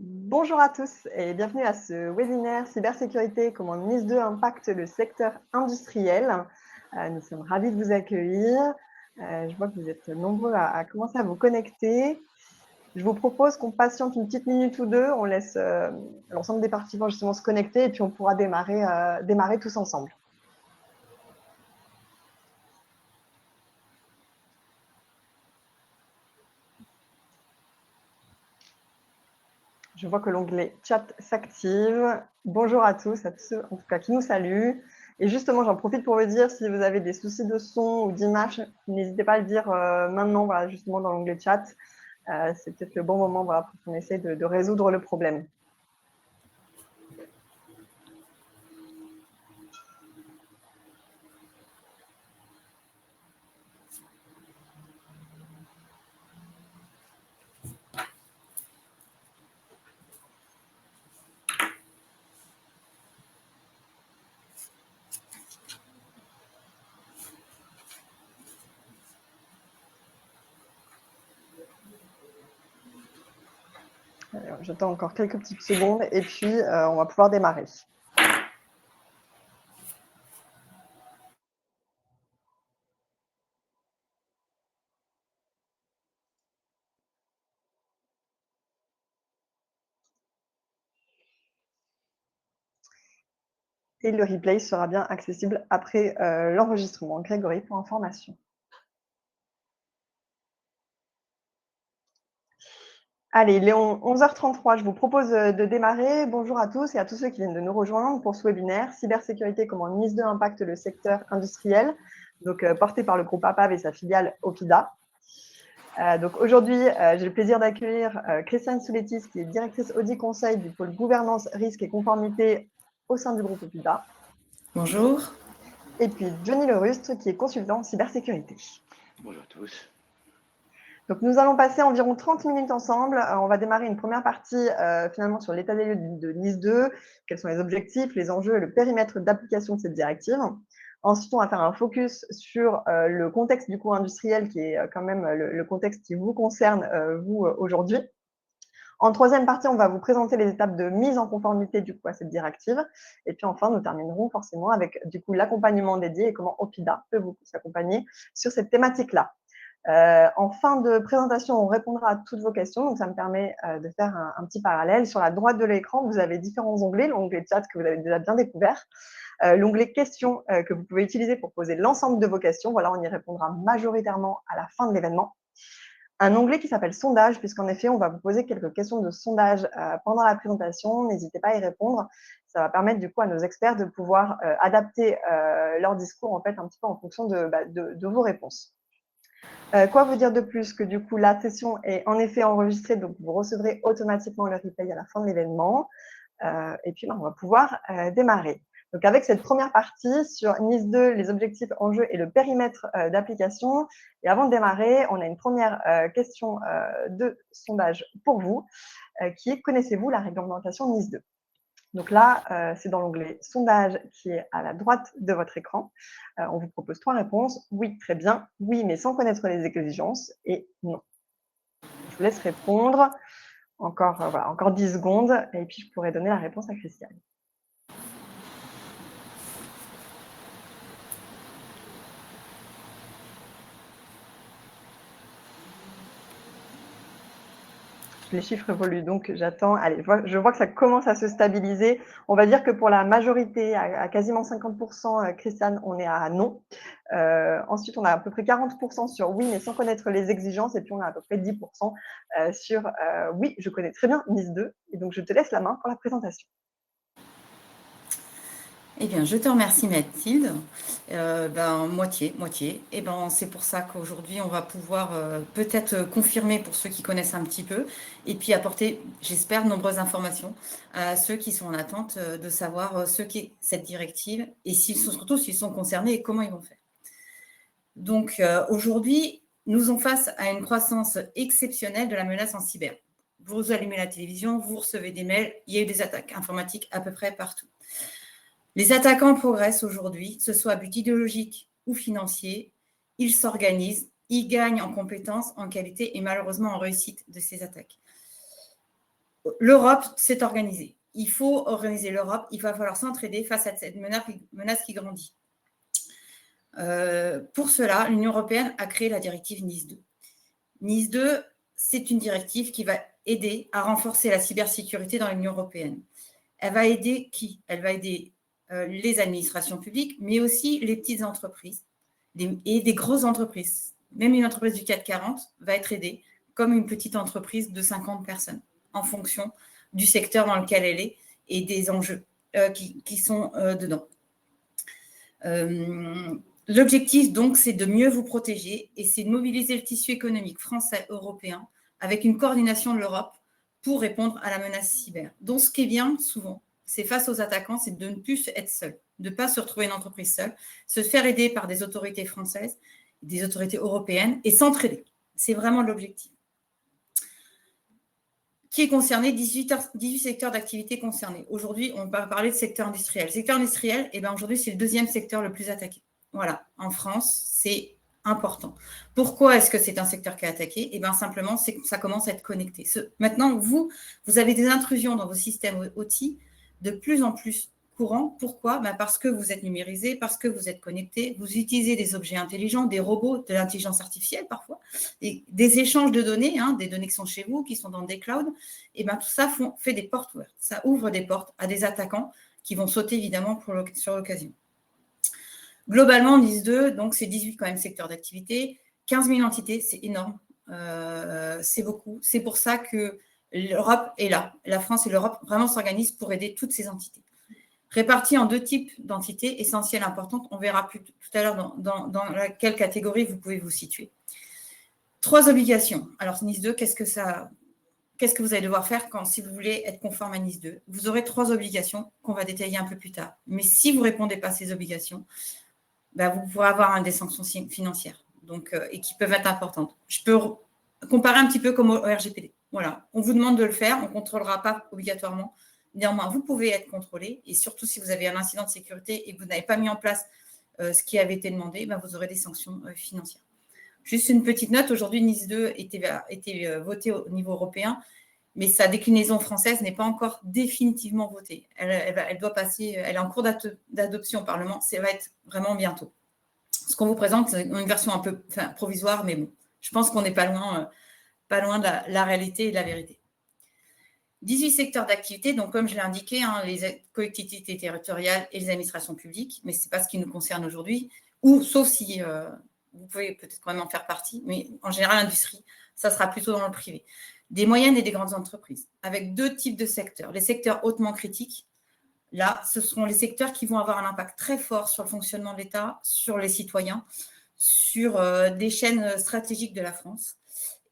Bonjour à tous et bienvenue à ce webinaire cybersécurité, comment NIS2 impacte le secteur industriel. Nous sommes ravis de vous accueillir. Je vois que vous êtes nombreux à commencer à vous connecter. Je vous propose qu'on patiente une petite minute ou deux, on laisse l'ensemble des participants justement se connecter et puis on pourra démarrer tous ensemble. Je vois que l'onglet chat s'active. Bonjour à tous, à tous ceux en tout cas qui nous saluent. Et justement, j'en profite pour vous dire, si vous avez des soucis de son ou d'image, n'hésitez pas à le dire maintenant, voilà, justement dans l'onglet chat. C'est peut-être le bon moment voilà, pour qu'on essaie de résoudre le problème. J'attends encore quelques petites secondes et puis on va pouvoir démarrer. Et le replay sera bien accessible après l'enregistrement. Grégory, pour information. Allez, il est 11h33, je vous propose de démarrer. Bonjour à tous et à tous ceux qui viennent de nous rejoindre pour ce webinaire Cybersécurité, comment NIS2 impacte le secteur industriel, donc porté par le groupe APAV et sa filiale Opida. Donc aujourd'hui, j'ai le plaisir d'accueillir Christiane Souletis, qui est directrice audit conseil du pôle gouvernance, risque et conformité au sein du groupe Opida. Bonjour. Et puis Johnny Lerustre, qui est consultant en cybersécurité. Bonjour à tous. Donc, nous allons passer environ 30 minutes ensemble. On va démarrer une première partie finalement sur l'état des lieux de NIS2, quels sont les objectifs, les enjeux et le périmètre d'application de cette directive. Ensuite, on va faire un focus sur le contexte du coup industriel qui est quand même le contexte qui vous concerne, vous, aujourd'hui. En troisième partie, on va vous présenter les étapes de mise en conformité du coup à cette directive. Et puis enfin, nous terminerons forcément avec du coup l'accompagnement dédié et comment Opida peut vous accompagner sur cette thématique-là. En fin de présentation, on répondra à toutes vos questions. Donc, ça me permet de faire un petit parallèle. Sur la droite de l'écran, vous avez différents onglets. L'onglet chat que vous avez déjà bien découvert. L'onglet questions que vous pouvez utiliser pour poser l'ensemble de vos questions. Voilà, on y répondra majoritairement à la fin de l'événement. Un onglet qui s'appelle sondage, puisqu'en effet, on va vous poser quelques questions de sondage pendant la présentation. N'hésitez pas à y répondre. Ça va permettre du coup à nos experts de pouvoir adapter leur discours en fait un petit peu en fonction de vos réponses. Quoi vous dire de plus que du coup, la session est en effet enregistrée, donc vous recevrez automatiquement le replay à la fin de l'événement. Et puis, on va pouvoir démarrer. Donc, avec cette première partie sur NIS2, les objectifs, enjeux et le périmètre d'application. Et avant de démarrer, on a une première question de sondage pour vous, qui est « Connaissez-vous la réglementation NIS2 ?» Donc là, c'est dans l'onglet « Sondage » qui est à la droite de votre écran. On vous propose 3 réponses. Oui, très bien. Oui, mais sans connaître les exigences. Et non. Je vous laisse répondre. Encore 10 secondes. Et puis, je pourrai donner la réponse à Christiane. Les chiffres évoluent, donc j'attends. Allez, je vois que ça commence à se stabiliser. On va dire que pour la majorité, à quasiment 50%, Christiane, on est à non. Ensuite, on a à peu près 40% sur oui, mais sans connaître les exigences. Et puis, on a à peu près 10% sur oui, je connais très bien NIS2. Et donc, je te laisse la main pour la présentation. Eh bien, je te remercie Mathilde. Moitié. Et c'est pour ça qu'aujourd'hui, on va pouvoir peut-être confirmer pour ceux qui connaissent un petit peu et puis apporter, j'espère, de nombreuses informations à ceux qui sont en attente de savoir ce qu'est cette directive et surtout s'ils sont concernés et comment ils vont faire. Donc, aujourd'hui, nous sommes face à une croissance exceptionnelle de la menace en cyber. Vous allumez la télévision, vous recevez des mails, il y a eu des attaques informatiques à peu près partout. Les attaquants progressent aujourd'hui, que ce soit à but idéologique ou financier. Ils s'organisent, ils gagnent en compétences, en qualité et malheureusement en réussite de ces attaques. l'Europe s'est organisée. Il faut organiser l'Europe, il va falloir s'entraider face à cette menace qui grandit. Pour cela, l'Union européenne a créé la directive NIS 2. NIS 2, c'est une directive qui va aider à renforcer la cybersécurité dans l'Union européenne. Elle va aider qui? Elle va aider les administrations publiques, mais aussi les petites entreprises et des grosses entreprises. Même une entreprise du CAC 40 va être aidée comme une petite entreprise de 50 personnes en fonction du secteur dans lequel elle est et des enjeux qui sont dedans. L'objectif, donc, c'est de mieux vous protéger et c'est de mobiliser le tissu économique français, européen, avec une coordination de l'Europe pour répondre à la menace cyber. Donc, ce qui est bien, souvent, c'est face aux attaquants, c'est de ne plus être seul, de ne pas se retrouver une entreprise seule, se faire aider par des autorités françaises, des autorités européennes et s'entraider. C'est vraiment l'objectif. Qui est concerné? 18 secteurs d'activité concernés. Aujourd'hui, on va parler de secteur industriel. Le secteur industriel, aujourd'hui, c'est le deuxième secteur le plus attaqué. Voilà, en France, c'est important. Pourquoi est-ce que c'est un secteur qui est attaqué? Simplement, c'est que ça commence à être connecté. Maintenant, vous avez des intrusions dans vos systèmes outils de plus en plus courants. Pourquoi? Parce que vous êtes numérisé, parce que vous êtes connecté, vous utilisez des objets intelligents, des robots, de l'intelligence artificielle parfois, et des échanges de données, des données qui sont chez vous, qui sont dans des clouds. Tout ça fait des portes ouvertes. Ça ouvre des portes à des attaquants qui vont sauter évidemment sur l'occasion. Globalement, NIS 2, donc c'est 18 quand même secteurs d'activité, 15 000 entités, c'est énorme, c'est beaucoup. C'est pour ça que l'Europe est là. La France et l'Europe vraiment s'organisent pour aider toutes ces entités. Réparties en deux types d'entités essentielles, importantes, on verra tout à l'heure dans quelle catégorie vous pouvez vous situer. 3 obligations. Alors, NIS 2, qu'est-ce que vous allez devoir faire si vous voulez être conforme à NIS 2? Vous aurez 3 obligations qu'on va détailler un peu plus tard. Mais si vous ne répondez pas à ces obligations, vous pourrez avoir des sanctions financières et qui peuvent être importantes. Je peux comparer un petit peu comme au RGPD. Voilà, on vous demande de le faire, on ne contrôlera pas obligatoirement. Néanmoins, vous pouvez être contrôlé et surtout si vous avez un incident de sécurité et que vous n'avez pas mis en place ce qui avait été demandé, vous aurez des sanctions financières. Juste une petite note, aujourd'hui, NIS 2 était voté au niveau européen, mais sa déclinaison française n'est pas encore définitivement votée. Elle doit passer, elle est en cours d'adoption au Parlement, ça va être vraiment bientôt. Ce qu'on vous présente, c'est une version un peu provisoire, mais bon, je pense qu'on n'est pas loin de la réalité et de la vérité. 18 secteurs d'activité, donc comme je l'ai indiqué, les collectivités territoriales et les administrations publiques, mais ce n'est pas ce qui nous concerne aujourd'hui, sauf si vous pouvez peut-être quand même en faire partie, mais en général, l'industrie, ça sera plutôt dans le privé. Des moyennes et des grandes entreprises, avec 2 types de secteurs. Les secteurs hautement critiques, là, ce seront les secteurs qui vont avoir un impact très fort sur le fonctionnement de l'État, sur les citoyens, sur des chaînes stratégiques de la France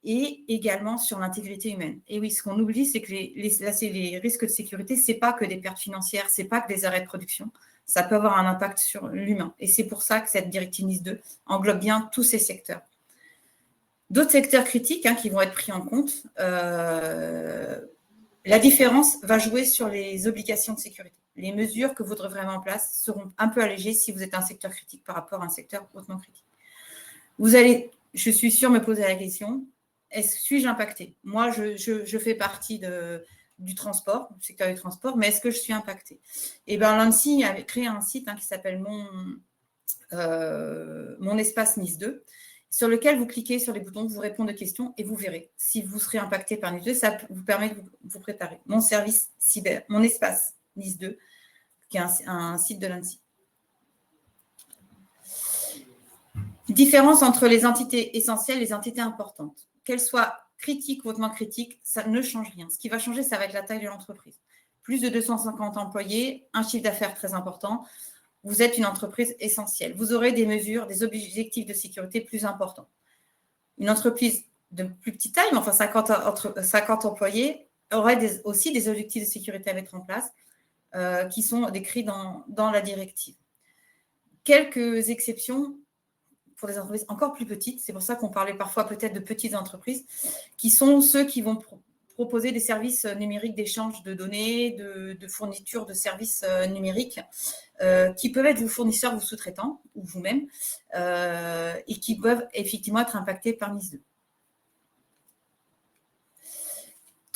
et également sur l'intégrité humaine. Et oui, ce qu'on oublie, c'est que les risques de sécurité, ce n'est pas que des pertes financières, ce n'est pas que des arrêts de production. Ça peut avoir un impact sur l'humain. Et c'est pour ça que cette directive NIS 2 englobe bien tous ces secteurs. D'autres secteurs critiques qui vont être pris en compte, la différence va jouer sur les obligations de sécurité. Les mesures que vous devrez mettre en place seront un peu allégées si vous êtes un secteur critique par rapport à un secteur hautement critique. Vous allez, je suis sûre, me poser la question, suis-je impacté? Moi, je fais partie du transport, du secteur du transport, mais est-ce que je suis impactée? L'ANSSI avait créé un site qui s'appelle Mon espace NIS 2, sur lequel vous cliquez sur les boutons, vous répondez aux questions et vous verrez si vous serez impacté par NIS 2. Ça vous permet de vous préparer. Mon service cyber, mon espace NIS 2, qui est un site de l'ANSSI. Différence entre les entités essentielles et les entités importantes. Qu'elles soient critiques ou hautement critiques, ça ne change rien. Ce qui va changer, ça va être la taille de l'entreprise. Plus de 250 employés, un chiffre d'affaires très important. Vous êtes une entreprise essentielle. Vous aurez des mesures, des objectifs de sécurité plus importants. Une entreprise de plus petite taille, mais 50 employés, aurait aussi des objectifs de sécurité à mettre en place qui sont décrits dans la directive. Quelques exceptions pour des entreprises encore plus petites, c'est pour ça qu'on parlait parfois peut-être de petites entreprises, qui sont ceux qui vont proposer des services numériques d'échange de données, de fourniture de services numériques, qui peuvent être vos fournisseurs, vos sous-traitants, ou vous-même, et qui peuvent effectivement être impactés par NIS 2.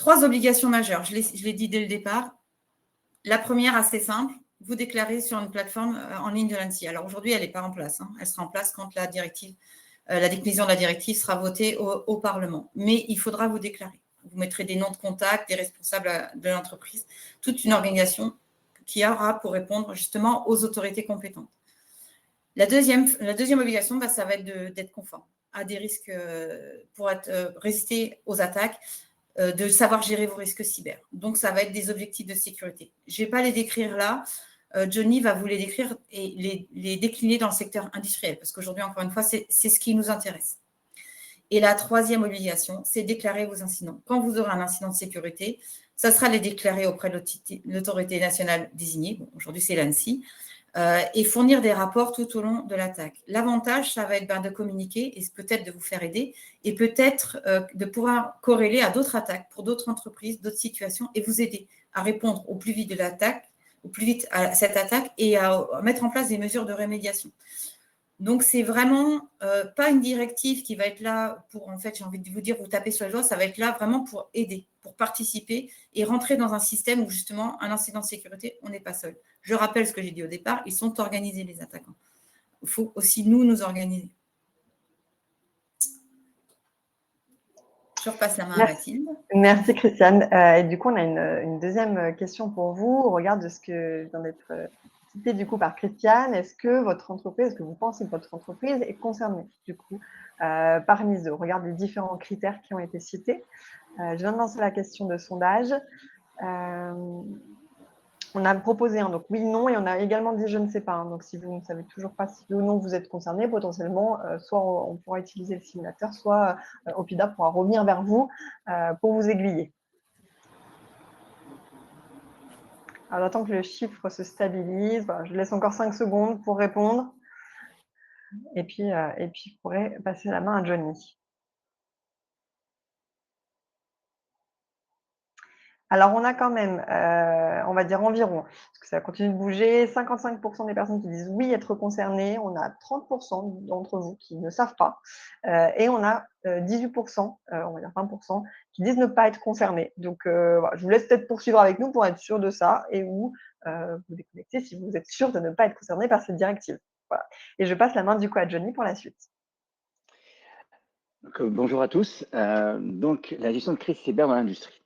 3 obligations majeures, je l'ai dit dès le départ. La première, assez simple, vous déclarez sur une plateforme en ligne de l'ANSSI. Alors aujourd'hui, elle n'est pas en place. Elle sera en place quand la déclinaison de la directive sera votée au Parlement. Mais il faudra vous déclarer. Vous mettrez des noms de contact, des responsables de l'entreprise, toute une organisation qui aura pour répondre justement aux autorités compétentes. La deuxième obligation, ça va être d'être conforme à des risques pour résister aux attaques, de savoir gérer vos risques cyber. Donc, ça va être des objectifs de sécurité. Je ne vais pas les décrire là. Johnny va vous les décrire et les décliner dans le secteur industriel, parce qu'aujourd'hui, encore une fois, c'est ce qui nous intéresse. Et la troisième obligation, c'est déclarer vos incidents. Quand vous aurez un incident de sécurité, ça sera les déclarer auprès de l'autorité nationale désignée. Bon, aujourd'hui, c'est l'ANSSI. Et fournir des rapports tout au long de l'attaque. L'avantage, ça va être de communiquer et peut-être de vous faire aider et peut-être de pouvoir corréler à d'autres attaques pour d'autres entreprises, d'autres situations et vous aider à répondre au plus vite de l'attaque, au plus vite à cette attaque et à mettre en place des mesures de rémédiation. Donc, c'est vraiment pas une directive qui va être là pour, en fait, j'ai envie de vous dire, vous taper sur les doigts, ça va être là vraiment pour aider, pour participer et rentrer dans un système où, justement, un incident de sécurité, on n'est pas seul. Je rappelle ce que j'ai dit au départ, ils sont organisés, les attaquants. Il faut aussi, nous organiser. Je repasse la main à Mathilde. Merci, Christiane. Et du coup, on a une deuxième question pour vous au regard de ce que vient d'être cité du coup par Christiane. Est-ce que vous pensez que votre entreprise est concernée du coup par NIS 2 au regard des différents critères qui ont été cités? Je viens de lancer la question de sondage. On a proposé donc oui, non, et on a également dit je ne sais pas. Donc, si vous ne savez toujours pas si oui ou non vous êtes concerné, potentiellement, soit on pourra utiliser le simulateur, soit Opida pourra revenir vers vous pour vous aiguiller. Alors, j'attends que le chiffre se stabilise. Voilà, je laisse encore 5 secondes pour répondre. Et puis, je pourrais passer la main à Johnny. Alors, on a quand même, on va dire environ, parce que ça continue de bouger, 55% des personnes qui disent oui être concernées, on a 30% d'entre vous qui ne savent pas, et on a 18%, on va dire 20%, qui disent ne pas être concernés. Donc, voilà, je vous laisse peut-être poursuivre avec nous pour être sûr de ça et ou vous déconnecter si vous êtes sûr de ne pas être concerné par cette directive. Voilà. Et je passe la main du coup à Johnny pour la suite. Donc, bonjour à tous. Donc, la gestion de crise cyber dans l'industrie.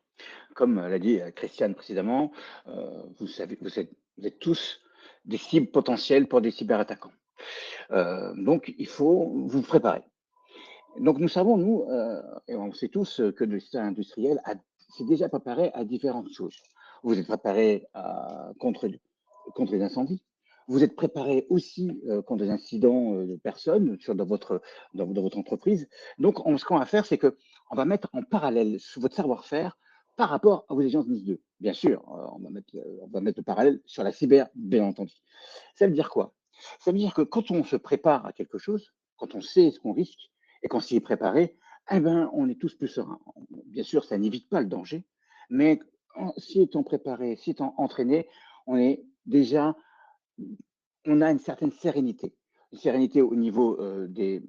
Comme l'a dit Christiane précédemment, vous êtes tous des cibles potentielles pour des cyberattaquants. Donc, il faut vous préparer. Donc, nous savons, nous, et on sait tous que le système industriel s'est déjà préparé à différentes choses. Vous êtes préparé contre les incendies. Vous êtes préparé aussi contre des incidents de personnes dans votre entreprise. Donc, ce qu'on va faire, c'est qu'on va mettre en parallèle votre savoir-faire par rapport à vos exigences NIS 2. Bien sûr, on va mettre le parallèle sur la cyber, bien entendu. Ça veut dire quoi? Ça veut dire que quand on se prépare à quelque chose, quand on sait ce qu'on risque et qu'on s'y est préparé, eh ben, on est tous plus sereins. Bien sûr, ça n'évite pas le danger, mais si étant préparé, si étant entraîné, on est déjà, on a une certaine sérénité. Une sérénité au niveau des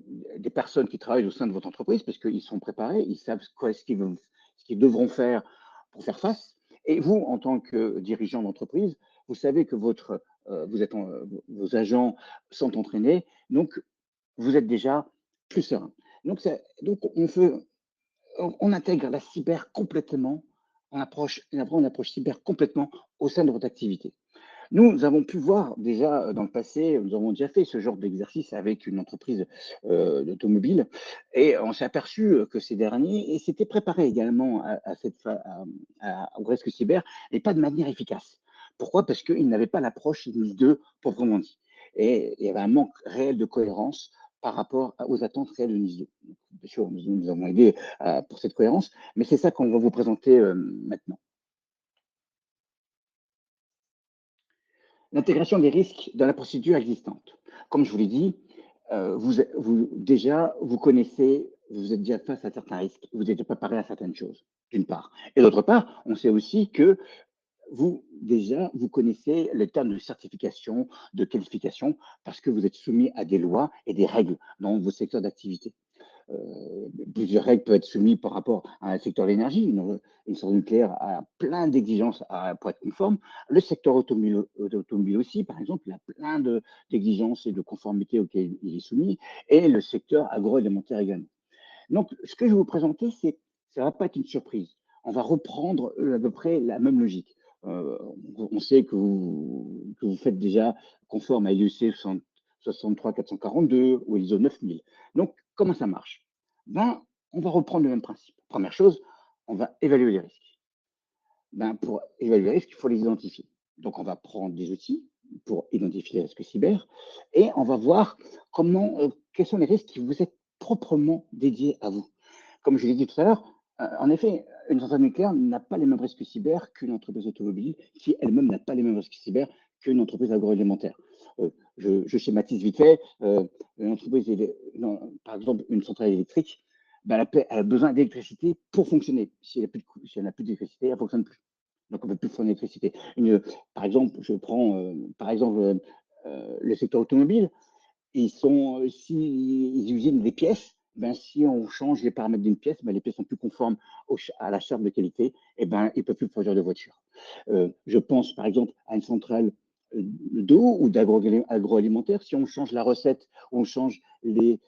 personnes qui travaillent au sein de votre entreprise, parce qu'ils sont préparés, ils savent ce qu'ils devront faire pour faire face. Et vous, en tant que dirigeant d'entreprise, vous savez que vos agents sont entraînés, donc vous êtes déjà plus serein. Donc on intègre la cyber complètement, on approche cyber complètement au sein de votre activité. Nous avons pu voir déjà dans le passé, nous avons déjà fait ce genre d'exercice avec une entreprise d'automobile et on s'est aperçu que ces derniers s'étaient préparés également au risque cyber et pas de manière efficace. Pourquoi? Parce qu'ils n'avaient pas l'approche NIS 2 proprement dit. Et il y avait un manque réel de cohérence par rapport aux attentes réelles de NIS 2. Bien sûr, nous avons aidé pour cette cohérence, mais c'est ça qu'on va vous présenter maintenant. L'intégration des risques dans la procédure existante. Comme je vous l'ai dit, vous connaissez, vous êtes déjà face à certains risques, vous êtes préparé à certaines choses, d'une part. Et d'autre part, on sait aussi que vous connaissez les termes de certification, de qualification, parce que vous êtes soumis à des lois et des règles dans vos secteurs d'activité. plusieurs règles peuvent être soumises par rapport à un secteur de l'énergie. Une centrale nucléaire a plein d'exigences pour être conforme. Le secteur automobile aussi, par exemple, il a plein d'exigences et de conformités auxquelles il est soumis, et le secteur agroalimentaire également. Donc, ce que je vais vous présenter, ça ne va pas être une surprise. On va reprendre à peu près la même logique. On sait que vous faites déjà conforme à l'IEC 63442 ou l'ISO 9000. Donc, comment ça marche? Ben, on va reprendre le même principe. Première chose, on va évaluer les risques. Ben, pour évaluer les risques, il faut les identifier. Donc, on va prendre des outils pour identifier les risques cyber et on va voir quels sont les risques qui vous êtes proprement dédiés à vous. Comme je l'ai dit tout à l'heure, en effet, une centrale nucléaire n'a pas les mêmes risques cyber qu'une entreprise automobile, qui elle-même n'a pas les mêmes risques cyber qu'une entreprise agroalimentaire. Je schématise vite fait. Une entreprise, par exemple, une centrale électrique, ben, elle a besoin d'électricité pour fonctionner. Si elle n'a plus d'électricité, elle ne fonctionne plus. Donc, on ne peut plus fournir d'électricité. Par exemple, je prends le secteur automobile. S'ils usinent des pièces, ben, si on change les paramètres d'une pièce, ben, les pièces sont plus conformes à la charte de qualité, et ben, ils ne peuvent plus produire de voitures. Je pense par exemple à une centrale d'eau ou d'agroalimentaire. Si on change la recette, on change les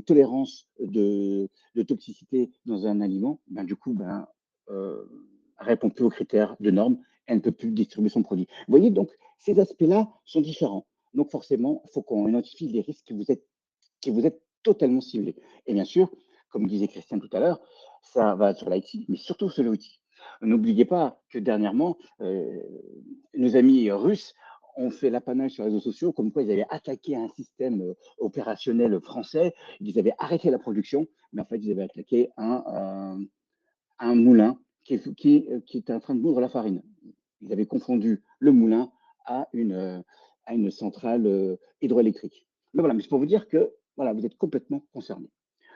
tolérances de toxicité dans un aliment, ben, du coup, répond plus aux critères de normes, elle ne peut plus distribuer son produit. Vous voyez, donc, ces aspects-là sont différents. Donc, forcément, il faut qu'on identifie les risques qui vous êtes totalement ciblés. Et bien sûr, comme disait Christian tout à l'heure, ça va sur l'IT, mais surtout sur l'outil. N'oubliez pas que dernièrement, nos amis russes ont fait l'apanage sur les réseaux sociaux, comme quoi ils avaient attaqué un système opérationnel français, ils avaient arrêté la production, mais en fait, ils avaient attaqué un moulin qui était en train de moudre la farine. Ils avaient confondu le moulin à une centrale hydroélectrique. Mais voilà, mais c'est pour vous dire que voilà, vous êtes complètement concerné.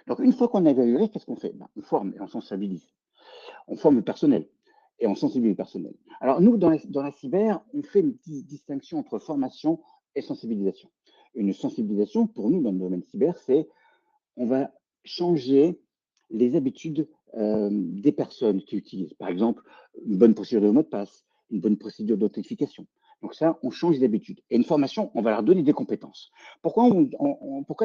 Donc, une fois qu'on a évalué, qu'est-ce qu'on fait? On forme et on sensibilise. On forme le personnel et on sensibilise le personnel. Alors, nous, dans la cyber, on fait une distinction entre formation et sensibilisation. Une sensibilisation, pour nous, dans le domaine cyber, c'est on va changer les habitudes des personnes qui utilisent. Par exemple, une bonne procédure de mot de passe, une bonne procédure d'authentification. Donc ça, on change les habitudes. Et une formation, on va leur donner des compétences. Pourquoi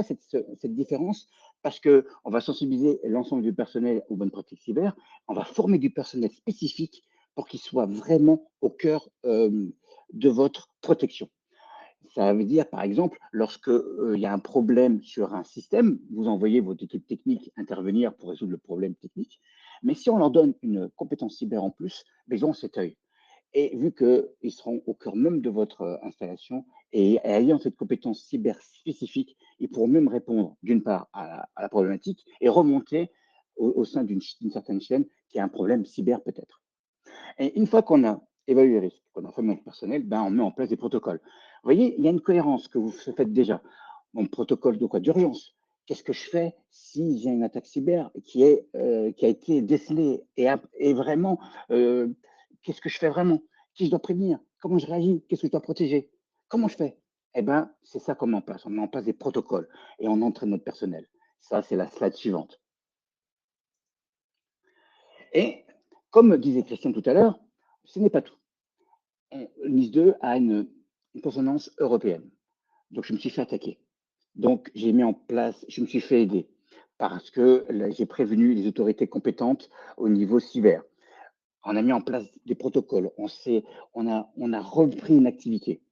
cette différence? Parce qu'on va sensibiliser l'ensemble du personnel aux bonnes pratiques cyber, on va former du personnel spécifique pour qu'il soit vraiment au cœur de votre protection. Ça veut dire, par exemple, lorsque il y a un problème sur un système, vous envoyez votre équipe technique intervenir pour résoudre le problème technique. Mais si on leur donne une compétence cyber en plus, ils ont cet œil. Et vu qu'ils seront au cœur même de votre installation et ayant cette compétence cyber spécifique, ils pourront même répondre d'une part à la problématique et remonter au sein d'une certaine chaîne qui a un problème cyber peut-être. Et une fois qu'on a évalué les risques, qu'on a formé notre personnel, on met en place des protocoles. Vous voyez, il y a une cohérence que vous faites déjà. Mon protocole de quoi? D'urgence. Qu'est-ce que je fais si j'ai une attaque cyber qui a été décelée et vraiment, qu'est-ce que je fais vraiment? Qui je dois prévenir? Comment je réagis? Qu'est-ce que je dois protéger? Comment je fais? Eh bien, c'est ça qu'on met en place. On met en place des protocoles et on entraîne notre personnel. Ça, c'est la slide suivante. Et comme disait Christian tout à l'heure, ce n'est pas tout. NIS 2 a une consonance européenne. Donc, je me suis fait attaquer. Donc, j'ai mis en place, je me suis fait aider parce que j'ai prévenu les autorités compétentes au niveau cyber. On a mis en place des protocoles. On a repris une activité.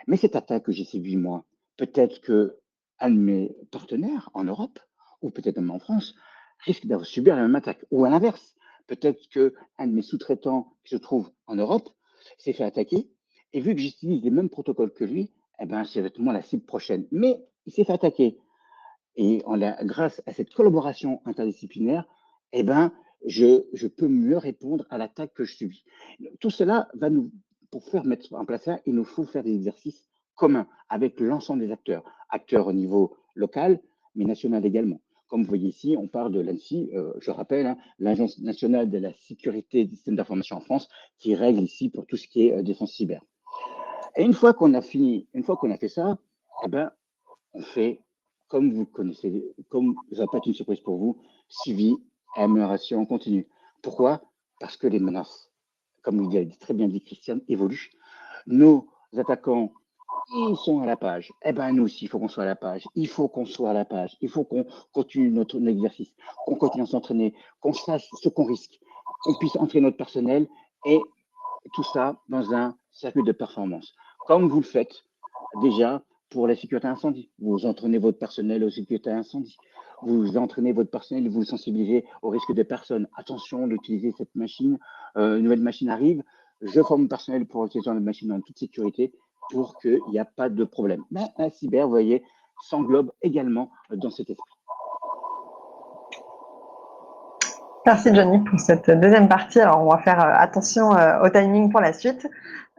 Mais cette attaque que j'ai subie, moi, peut-être qu'un de mes partenaires en Europe, ou peut-être même en France, risque d'avoir subi la même attaque. Ou à l'inverse, peut-être qu'un de mes sous-traitants qui se trouve en Europe s'est fait attaquer, et vu que j'utilise les mêmes protocoles que lui, c'est avec moi la cible prochaine. Mais il s'est fait attaquer. Et grâce à cette collaboration interdisciplinaire, je peux mieux répondre à l'attaque que je subis. Tout cela pour faire mettre en place ça, il nous faut faire des exercices communs avec l'ensemble des acteurs au niveau local, mais national également. Comme vous voyez ici, on parle de l'ANSSI, je rappelle, l'Agence nationale de la sécurité des systèmes d'information en France, qui règle ici pour tout ce qui est défense cyber. Et une fois qu'on a fait ça, on fait comme vous connaissez, comme ça va pas être une surprise pour vous, suivi, amélioration continue. Pourquoi? Parce que les menaces, comme vous l'avez très bien dit Christiane, évoluent. Nos attaquants, ils sont à la page. Eh bien, nous aussi, il faut qu'on soit à la page. Il faut qu'on soit à la page. Il faut qu'on continue notre exercice, qu'on continue à s'entraîner, qu'on sache ce qu'on risque, qu'on puisse entraîner notre personnel et tout ça dans un circuit de performance. Comme vous le faites déjà pour la sécurité incendie. Vous entraînez votre personnel aux sécurité incendie. Vous entraînez votre personnel, vous le sensibilisez au risque de personnes. Attention d'utiliser cette machine. Une nouvelle machine arrive. Je forme mon personnel pour utiliser la machine en toute sécurité pour qu'il n'y a pas de problème. Mais un cyber, vous voyez, s'englobe également dans cet esprit. Merci Johnny pour cette deuxième partie. Alors, on va faire attention au timing pour la suite.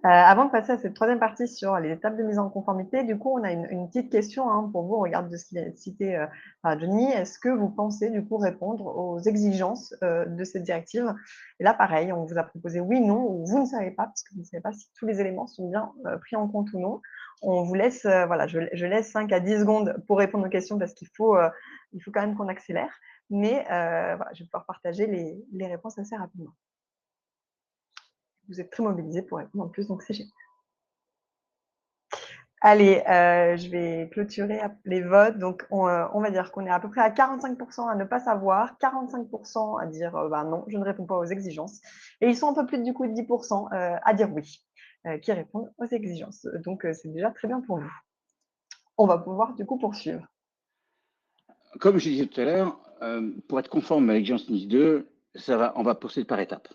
Avant de passer à cette troisième partie sur les étapes de mise en conformité, du coup, on a une petite question pour vous, au regard de ce qu'il a cité par Johnny. Est-ce que vous pensez du coup répondre aux exigences de cette directive? Et là, pareil, on vous a proposé oui, non, ou vous ne savez pas, parce que vous ne savez pas si tous les éléments sont bien pris en compte ou non. On vous laisse, voilà, je laisse 5 à 10 secondes pour répondre aux questions parce qu'il faut quand même qu'on accélère. Mais voilà, je vais pouvoir partager les réponses assez rapidement. Vous êtes très mobilisés pour répondre en plus, donc c'est génial. Allez, je vais clôturer les votes. Donc, on va dire qu'on est à peu près à 45% à ne pas savoir, 45% à dire non, je ne réponds pas aux exigences. Et ils sont un peu plus du coup de 10% à dire oui, qui répondent aux exigences. Donc, c'est déjà très bien pour vous. On va pouvoir du coup poursuivre. Comme je disais tout à l'heure, pour être conforme à l'exigence NIS 2, on va procéder par étapes.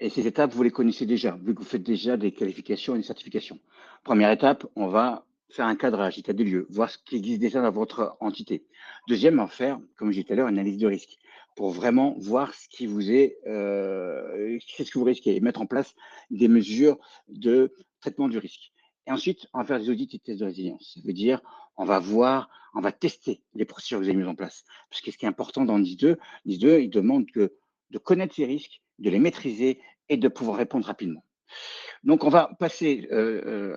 Et ces étapes, vous les connaissez déjà, vu que vous faites déjà des qualifications et des certifications. Première étape, on va faire un cadrage, état des lieux, voir ce qui existe déjà dans votre entité. Deuxième, on va faire, comme je disais tout à l'heure, une analyse de risque, pour vraiment voir ce qui vous est, qu'est-ce que vous risquez, et mettre en place des mesures de traitement du risque. Et ensuite, on va faire des audits et des tests de résilience. Ça veut dire, on va tester les procédures que vous avez mises en place. Parce que ce qui est important dans NIS 2, il demande de connaître ces risques, de les maîtriser et de pouvoir répondre rapidement. Donc, on va passer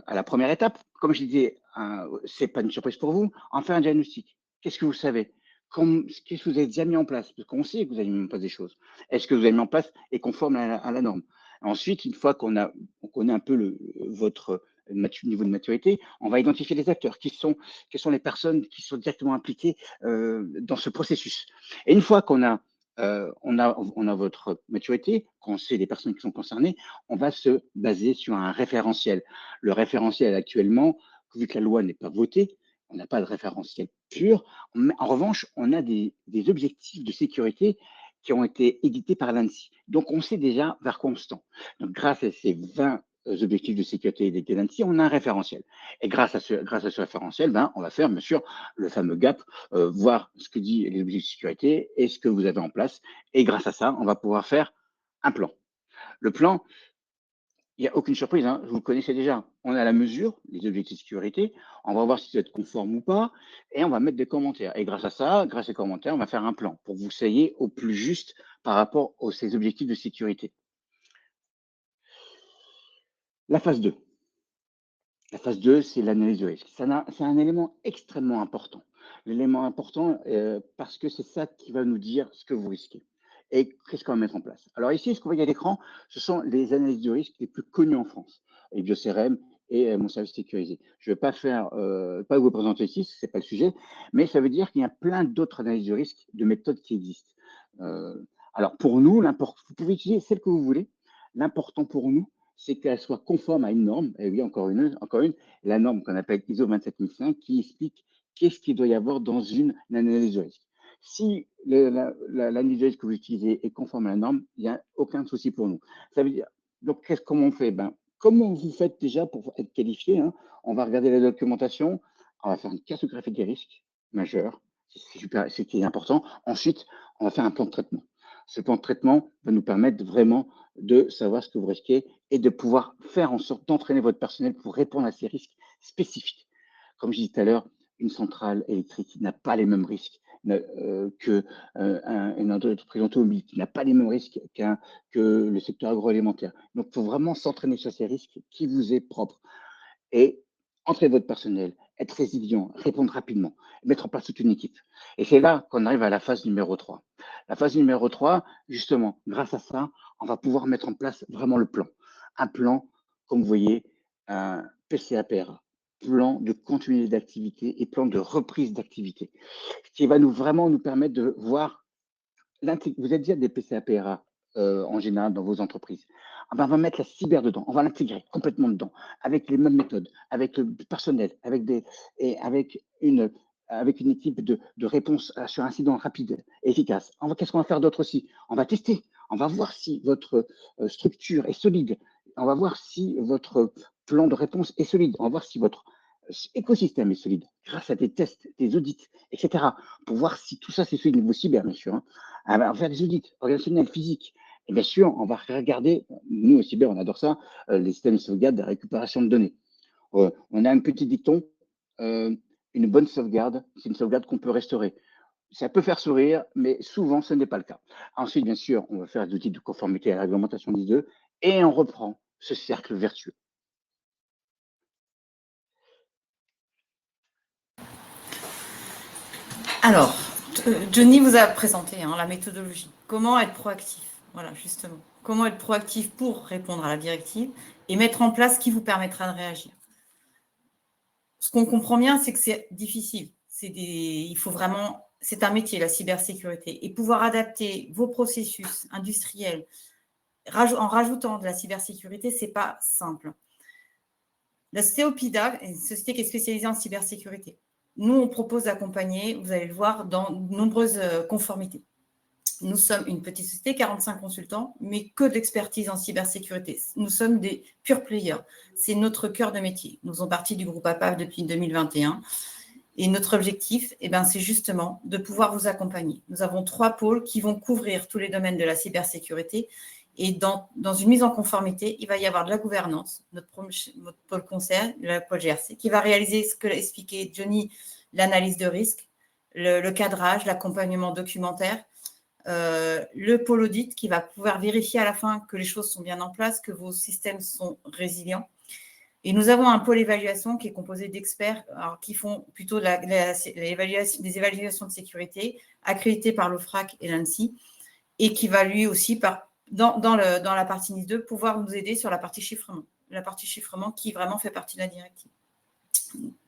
à la première étape. Comme je disais, ce n'est pas une surprise pour vous, en faire un diagnostic. Qu'est-ce que vous savez? Qu'est-ce que vous avez déjà mis en place? Parce qu'on sait que vous avez mis en place des choses. Est-ce que vous avez mis en place est conforme à la norme? Ensuite, une fois qu'on connaît un peu votre niveau de maturité, on va identifier les acteurs, quelles sont les personnes qui sont directement impliquées dans ce processus. Et une fois qu'on a votre maturité, qu'on sait les personnes qui sont concernées, on va se baser sur un référentiel. Le référentiel actuellement, vu que la loi n'est pas votée, on n'a pas de référentiel pur. En revanche, on a des objectifs de sécurité qui ont été édités par l'ANSSI. Donc, on sait déjà vers quoi on se tend. Donc, grâce à ces 20 objectifs de sécurité édités par l'ANSSI, on a un référentiel. Et grâce à ce référentiel, on va faire, bien sûr, le fameux gap, voir ce que dit les objectifs de sécurité et ce que vous avez en place. Et grâce à ça, on va pouvoir faire un plan. Le plan, il n'y a aucune surprise, vous le connaissez déjà. On a la mesure, les objectifs de sécurité, on va voir si vous êtes conforme ou pas, et on va mettre des commentaires. Et grâce à ça, grâce aux commentaires, on va faire un plan pour que vous soyez au plus juste par rapport à ces objectifs de sécurité. La phase 2. La phase 2, c'est l'analyse de risque. C'est un élément extrêmement important. L'élément important, parce que c'est ça qui va nous dire ce que vous risquez et qu'est-ce qu'on va mettre en place. Alors ici, ce qu'on voit à l'écran, ce sont les analyses de risque les plus connues en France, et BioCRM et mon service sécurisé. Je ne vais pas vous présenter ici, ce n'est pas le sujet, mais ça veut dire qu'il y a plein d'autres analyses de risque, de méthodes qui existent. Alors pour nous, vous pouvez utiliser celle que vous voulez. L'important pour nous, c'est qu'elle soit conforme à une norme, et oui, encore une, la norme qu'on appelle ISO 27005, qui explique qu'est-ce qu'il doit y avoir dans une analyse de risque. Si l'analyse de risque que vous utilisez est conforme à la norme, il n'y a aucun souci pour nous. Ça veut dire, donc, comment on fait? Comment vous faites déjà pour être qualifié? On va regarder la documentation, on va faire une cartographie des risques majeurs, c'est ce qui est important. Ensuite, on va faire un plan de traitement. Ce plan de traitement va nous permettre vraiment de savoir ce que vous risquez et de pouvoir faire en sorte d'entraîner votre personnel pour répondre à ces risques spécifiques. Comme je disais tout à l'heure, une centrale électrique n'a pas les mêmes risques qu'une entreprise automobile, qui n'a pas les mêmes risques que le secteur agroalimentaire. Donc, il faut vraiment s'entraîner sur ces risques qui vous est propre et entraîner votre personnel, être résilient, répondre rapidement, mettre en place toute une équipe. Et c'est là qu'on arrive à la phase numéro 3. La phase numéro 3, justement, grâce à ça, on va pouvoir mettre en place vraiment le plan. Un plan, comme vous voyez, un PCAPRA, plan de continuité d'activité et plan de reprise d'activité, qui va vraiment nous permettre de voir. Vous êtes déjà des PCAPRA en général dans vos entreprises. Ah ben, on va mettre la cyber dedans, on va l'intégrer complètement dedans, avec les mêmes méthodes, avec le personnel, avec une équipe de réponse sur incident rapide et efficace. Qu'est-ce qu'on va faire d'autre aussi? On va tester, on va voir si votre structure est solide, on va voir si votre plan de réponse est solide, on va voir si votre écosystème est solide, grâce à des tests, des audits, etc., pour voir si tout ça c'est solide, niveau cyber, bien sûr. On va faire des audits organisationnels, physiques. Et bien sûr, on va regarder, nous au cyber, on adore ça, les systèmes de sauvegarde de récupération de données. On a un petit dicton, une bonne sauvegarde, c'est une sauvegarde qu'on peut restaurer. Ça peut faire sourire, mais souvent, ce n'est pas le cas. Ensuite, bien sûr, on va faire des outils de conformité à la réglementation NIS2 et on reprend ce cercle vertueux. Alors, Johnny vous a présenté la méthodologie. Comment être proactif? Voilà, justement. Comment être proactif pour répondre à la directive et mettre en place ce qui vous permettra de réagir. Ce qu'on comprend bien, c'est que c'est difficile. Il faut vraiment, c'est un métier, la cybersécurité. Et pouvoir adapter vos processus industriels en rajoutant de la cybersécurité, ce n'est pas simple. La société Opida est une société qui est spécialisée en cybersécurité. Nous, on propose d'accompagner, vous allez le voir, dans de nombreuses conformités. Nous sommes une petite société, 45 consultants, mais que de l'expertise en cybersécurité. Nous sommes des pure players. C'est notre cœur de métier. Nous faisons partie du groupe APAV depuis 2021. Et notre objectif, c'est justement de pouvoir vous accompagner. Nous avons 3 pôles qui vont couvrir tous les domaines de la cybersécurité. Et dans une mise en conformité, il va y avoir de la gouvernance, notre pôle conseil, le pôle GRC, qui va réaliser ce que l'a expliqué Johnny, l'analyse de risque, le cadrage, l'accompagnement documentaire, le pôle audit qui va pouvoir vérifier à la fin que les choses sont bien en place, que vos systèmes sont résilients. Et nous avons un pôle évaluation qui est composé d'experts qui font plutôt des évaluations de sécurité accréditées par l'OFRAC et l'ANSSI et qui va lui aussi, dans la partie NIS2, pouvoir nous aider sur la partie chiffrement. La partie chiffrement qui vraiment fait partie de la directive.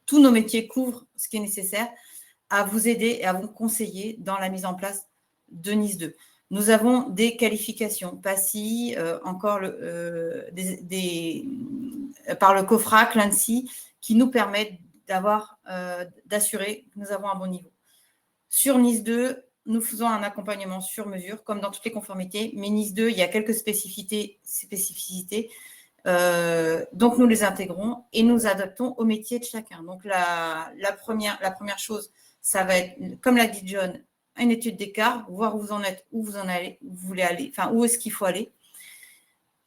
Tous nos métiers couvrent ce qui est nécessaire à vous aider et à vous conseiller dans la mise en place de NIS2. Nous avons des qualifications PASI, encore par le COFRAC, l'ANSSI, qui nous permettent d'assurer que nous avons un bon niveau. Sur NIS2, nous faisons un accompagnement sur mesure, comme dans toutes les conformités, mais NIS2, il y a quelques spécificités, donc nous les intégrons et nous adaptons au métier de chacun. Donc la première chose, ça va être, comme l'a dit John, une étude d'écart, voir où vous en êtes, où vous voulez aller, enfin où est-ce qu'il faut aller,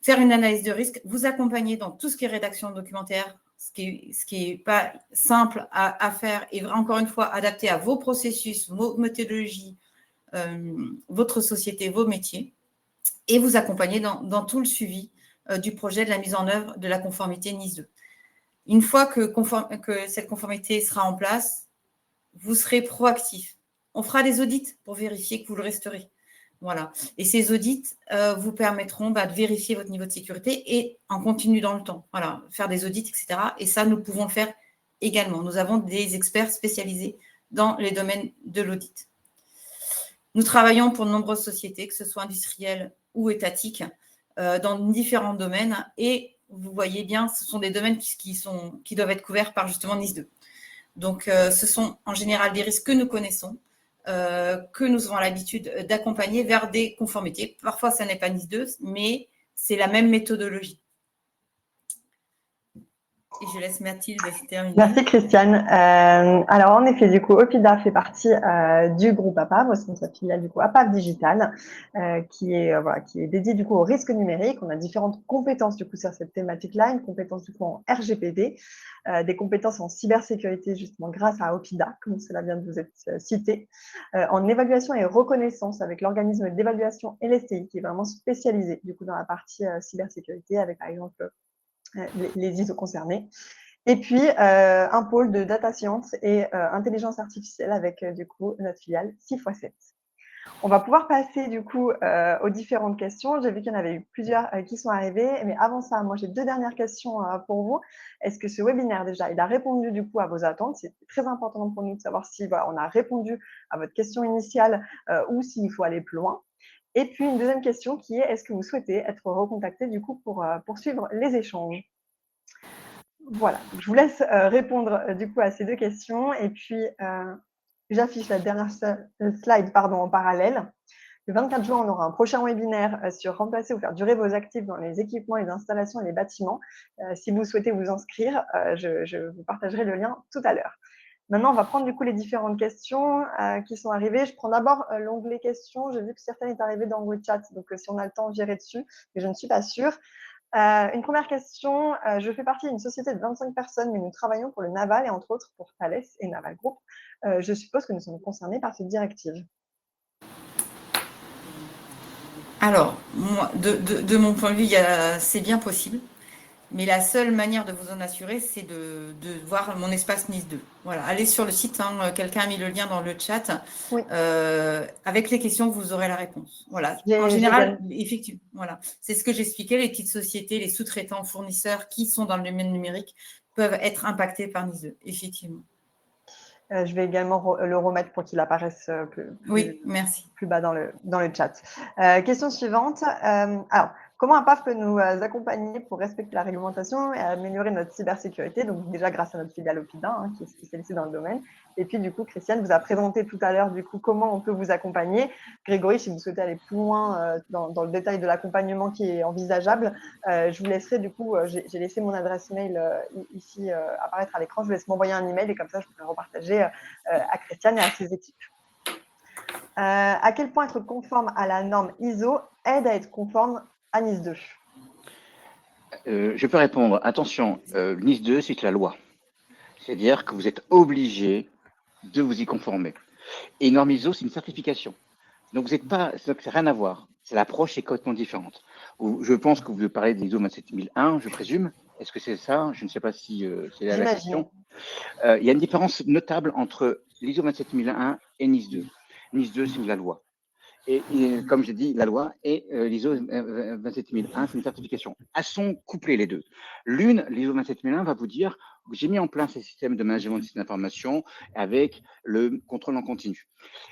faire une analyse de risque, vous accompagner dans tout ce qui est rédaction documentaire, ce qui est pas simple à faire et encore une fois adapté à vos processus, vos méthodologies, votre société, vos métiers, et vous accompagner dans tout le suivi du projet de la mise en œuvre de la conformité NIS2. Une fois que cette conformité sera en place, vous serez proactif. On fera des audits pour vérifier que vous le resterez. Voilà. Et ces audits vous permettront de vérifier votre niveau de sécurité et en continu dans le temps. Voilà, faire des audits, etc. Et ça, nous pouvons le faire également. Nous avons des experts spécialisés dans les domaines de l'audit. Nous travaillons pour de nombreuses sociétés, que ce soit industrielles ou étatiques, dans différents domaines. Et vous voyez bien, ce sont des domaines qui doivent être couverts par justement NIS2. Donc, ce sont en général des risques que nous connaissons, que nous avons l'habitude d'accompagner vers des conformités. Parfois, ça n'est pas NIS2, mais c'est la même méthodologie. Et je laisse Mathilde terminer. Merci Christiane. Alors en effet, du coup, Opida fait partie du groupe APAV, responsable filiale du coup APAV Digital, qui est dédié du coup au risque numérique. On a différentes compétences du coup sur cette thématique-là, une compétence du coup en RGPD, des compétences en cybersécurité justement grâce à Opida, comme cela vient de vous être cité, en évaluation et reconnaissance avec l'organisme d'évaluation LSTI qui est vraiment spécialisé du coup dans la partie cybersécurité avec par exemple les ISO concernés. Et puis, un pôle de data science et intelligence artificielle avec, du coup, notre filiale 6x7. On va pouvoir passer, du coup, aux différentes questions. J'ai vu qu'il y en avait eu plusieurs, qui sont arrivées, mais avant ça, moi, j'ai 2 dernières questions, pour vous. Est-ce que ce webinaire, déjà, il a répondu, du coup, à vos attentes? C'est très important pour nous de savoir si, voilà, on a répondu à votre question initiale, ou s'il faut aller plus loin. Et puis une deuxième question qui est: est-ce que vous souhaitez être recontacté, du coup, pour, poursuivre les échanges? Voilà, donc je vous laisse, répondre, du coup, à ces 2 questions et puis, j'affiche la dernière slide, pardon, en parallèle. Le 24 juin, on aura un prochain webinaire, sur remplacer ou faire durer vos actifs dans les équipements, les installations et les bâtiments. Si vous souhaitez vous inscrire, je vous partagerai le lien tout à l'heure. Maintenant, on va prendre, du coup, les différentes questions, qui sont arrivées. Je prends d'abord, l'onglet questions. J'ai vu que certaines est arrivées dans le chat, donc si on a le temps, j'irai dessus, mais je ne suis pas sûre. Une première question, je fais partie d'une société de 25 personnes, mais nous travaillons pour le naval et entre autres pour Thales et Naval Group. Je suppose que nous sommes concernés par cette directive. Alors, moi, de mon point de vue, c'est bien possible. Mais la seule manière de vous en assurer, c'est de voir mon espace Nice 2. Voilà, allez sur le site, hein, quelqu'un a mis le lien dans le chat. Oui, Avec les questions, vous aurez la réponse. Voilà. En j'ai général, également. effectivement, voilà. C'est ce que j'expliquais, les petites sociétés, les sous-traitants, fournisseurs qui sont dans le domaine numérique peuvent être impactés par Nice 2, effectivement. Je vais également le remettre pour qu'il apparaisse Oui, merci. plus bas dans le chat. Question suivante. Alors, comment un PAF peut nous accompagner pour respecter la réglementation et améliorer notre cybersécurité? Donc, déjà, grâce à notre filiale Opida, hein, qui est spécialisée dans le domaine. Et puis, du coup, Christiane vous a présenté tout à l'heure, du coup, comment on peut vous accompagner. Grégory, si vous souhaitez aller plus loin dans le détail de l'accompagnement qui est envisageable, je vous laisserai, du coup, j'ai laissé mon adresse mail ici apparaître à l'écran. Je vous laisse m'envoyer un email et comme ça, je pourrai repartager à Christiane et à ses équipes. À quel point être conforme à la norme ISO aide à être conforme à NIS 2? Je peux répondre. Attention, NIS 2, c'est la loi. C'est-à-dire que vous êtes obligé de vous y conformer. Et norme ISO, c'est une certification. Donc, vous n'êtes pas, ça n'a rien à voir. L'approche est complètement différente. Je pense que vous parlez de l'ISO 27001, je présume. Est-ce que c'est ça? Je ne sais pas si c'est là la J'imagine. question. Il y a une différence notable entre l'ISO 27001 et NIS 2. NIS 2, c'est de la loi. Et comme j'ai dit, la loi et l'ISO 27001, c'est une certification. Elles sont couplées les deux. L'une, l'ISO 27001, va vous dire j'ai mis en place un système de management de système d'information avec le contrôle en continu.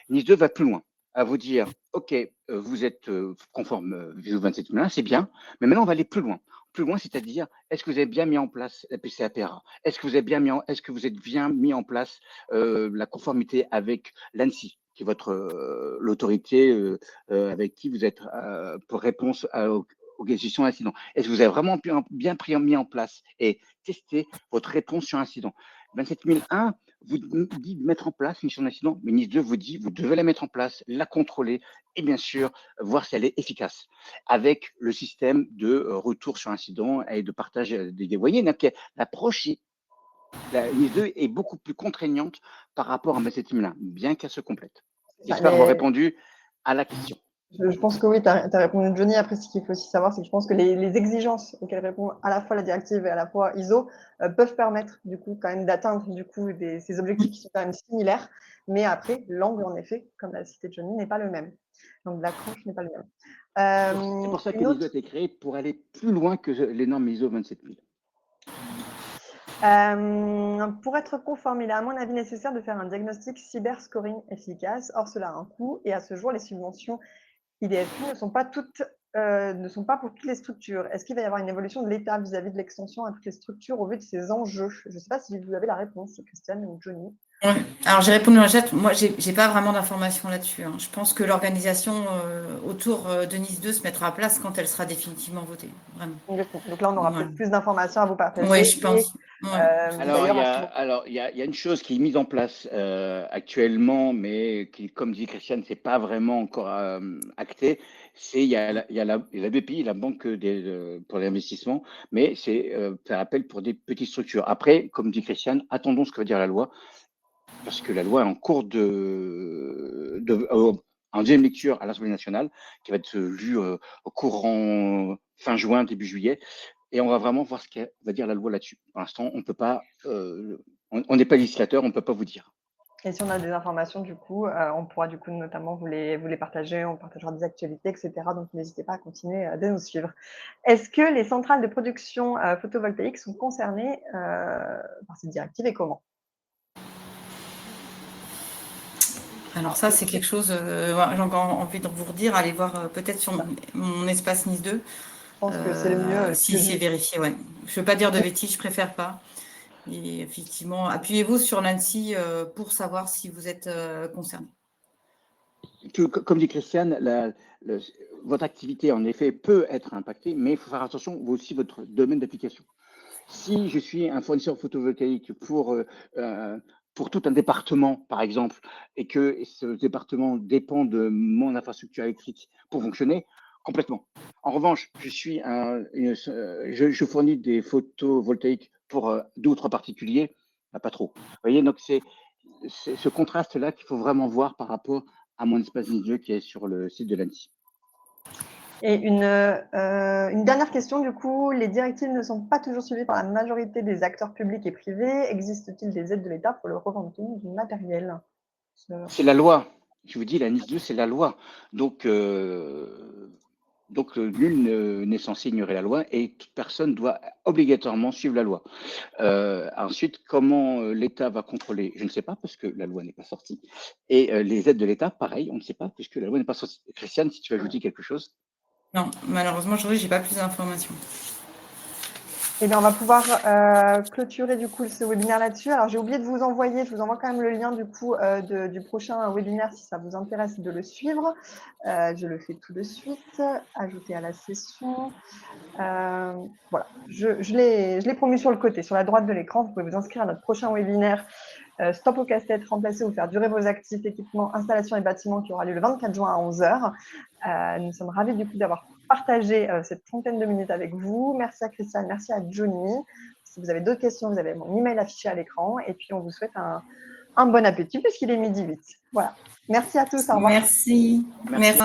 NIS 2 va plus loin, à vous dire OK, vous êtes conforme ISO 27001, c'est bien, mais maintenant on va aller plus loin. Plus loin, c'est-à-dire, est-ce que vous avez bien mis en place la PCAPRA? Est-ce que vous êtes bien mis en place la conformité avec l'ANSSI, qui est votre l'autorité avec qui vous êtes pour réponse aux questions d'incident? Est-ce que vous avez vraiment bien mis en place et testé votre réponse sur incident? 27001 vous dit de mettre en place une mission d'incident, mais NIS 2 vous dit vous devez la mettre en place, la contrôler et bien sûr voir si elle est efficace avec le système de retour sur incident et de partage des voyez. Donc l'approche la NIS 2 est beaucoup plus contraignante par rapport à 27001, bien qu'elle se complète. J'espère avoir répondu à la question. Je pense que oui, tu as répondu, Johnny. Après, ce qu'il faut aussi savoir, c'est que je pense que les exigences auxquelles répond à la fois la directive et à la fois ISO peuvent permettre, du coup, quand même d'atteindre, du coup, ces objectifs qui sont quand même similaires. Mais après, l'angle, en effet, comme l'a cité Johnny, n'est pas le même. Donc, l'accroche n'est pas le même. C'est pour ça que Une l'ISO autre a été créé pour aller plus loin que les normes ISO 27000. Pour être conforme, il est à mon avis nécessaire de faire un diagnostic cyberscoring efficace. Or, cela a un coût et à ce jour, les subventions IDFI ne sont pas pour toutes les structures. Est-ce qu'il va y avoir une évolution de l'État vis-à-vis de l'extension à toutes les structures au vu de ces enjeux? Je ne sais pas si vous avez la réponse, Christiane ou Johnny. Ouais. Alors j'ai répondu dans le chat, moi j'ai pas vraiment d'informations là-dessus, hein. Je pense que l'organisation autour de Nice 2 se mettra à place quand elle sera définitivement votée, vraiment. Donc là, on aura Voilà. peut-être plus d'informations à vous Oui, partager. je pense. Ouais. Alors, D'ailleurs, il y a une chose qui est mise en place actuellement, mais qui, comme dit Christiane, c'est pas vraiment encore acté. Il y a la BPI, la Banque pour l'investissement, mais c'est faire appel pour des petites structures. Après, comme dit Christiane, attendons ce que va dire la loi, parce que la loi est en cours en deuxième lecture à l'Assemblée nationale, qui va être lue au courant fin juin, début juillet. et on va vraiment voir ce qu'elle va dire la loi là-dessus. Pour l'instant, on peut pas, on n'est pas législateur, on ne peut pas vous dire. Et si on a des informations, du coup, on pourra du coup notamment vous les partager, on partagera des actualités, et cetera. Donc n'hésitez pas à continuer de nous suivre. Est-ce que les centrales de production photovoltaïque sont concernées par cette directive et comment? Alors ça, c'est quelque chose, voilà, j'ai encore envie de vous redire, allez voir peut-être sur mon espace Nice 2, Je pense que c'est le mieux. si c'est vérifié, ouais. Je ne veux pas dire de bêtises, je préfère pas. Et effectivement, appuyez-vous sur l'ANSSI pour savoir si vous êtes concerné. Comme dit Christiane, votre activité, en effet, peut être impactée, mais il faut faire attention aussi votre domaine d'application. Si je suis un fournisseur photovoltaïque pour tout un département, par exemple, et que ce département dépend de mon infrastructure électrique pour fonctionner, complètement. En revanche, je fournis des photovoltaïques pour d'autres particuliers, pas trop. Vous voyez, donc c'est ce contraste-là qu'il faut vraiment voir par rapport à mon espace Nice qui est sur le site de l'ANSSI. Et une dernière question, du coup, les directives ne sont pas toujours suivies par la majorité des acteurs publics et privés. Existe-t-il des aides de l'État pour le revendement du matériel? C'est la loi. Je vous dis, la NIS 2, c'est la loi. Donc nul n'est censé ignorer la loi et toute personne doit obligatoirement suivre la loi. Ensuite, comment l'État va contrôler? Je ne sais pas, parce que la loi n'est pas sortie. Et les aides de l'État, pareil, on ne sait pas, puisque la loi n'est pas sortie. Christiane, si tu veux ajouter quelque chose? Non, malheureusement, aujourd'hui, je n'ai pas plus d'informations. Eh bien, on va pouvoir clôturer du coup ce webinaire là-dessus. Alors, j'ai oublié de vous envoyer, je vous envoie quand même le lien du coup du prochain webinaire si ça vous intéresse de le suivre. Je le fais tout de suite. Ajouter à la session. Voilà, je l'ai promu sur le côté, sur la droite de l'écran. Vous pouvez vous inscrire à notre prochain webinaire Stop au casse-tête, remplacer ou faire durer vos actifs, équipements, installations et bâtiments qui aura lieu le 24 juin à 11 h. Nous sommes ravis du coup d'avoir partagé cette trentaine de minutes avec vous. Merci à Christiane, merci à Johnny. Si vous avez d'autres questions, vous avez mon email affiché à l'écran. Et puis, on vous souhaite un bon appétit puisqu'il est 12h08. Voilà. Merci à tous. Au revoir. Merci. Merci.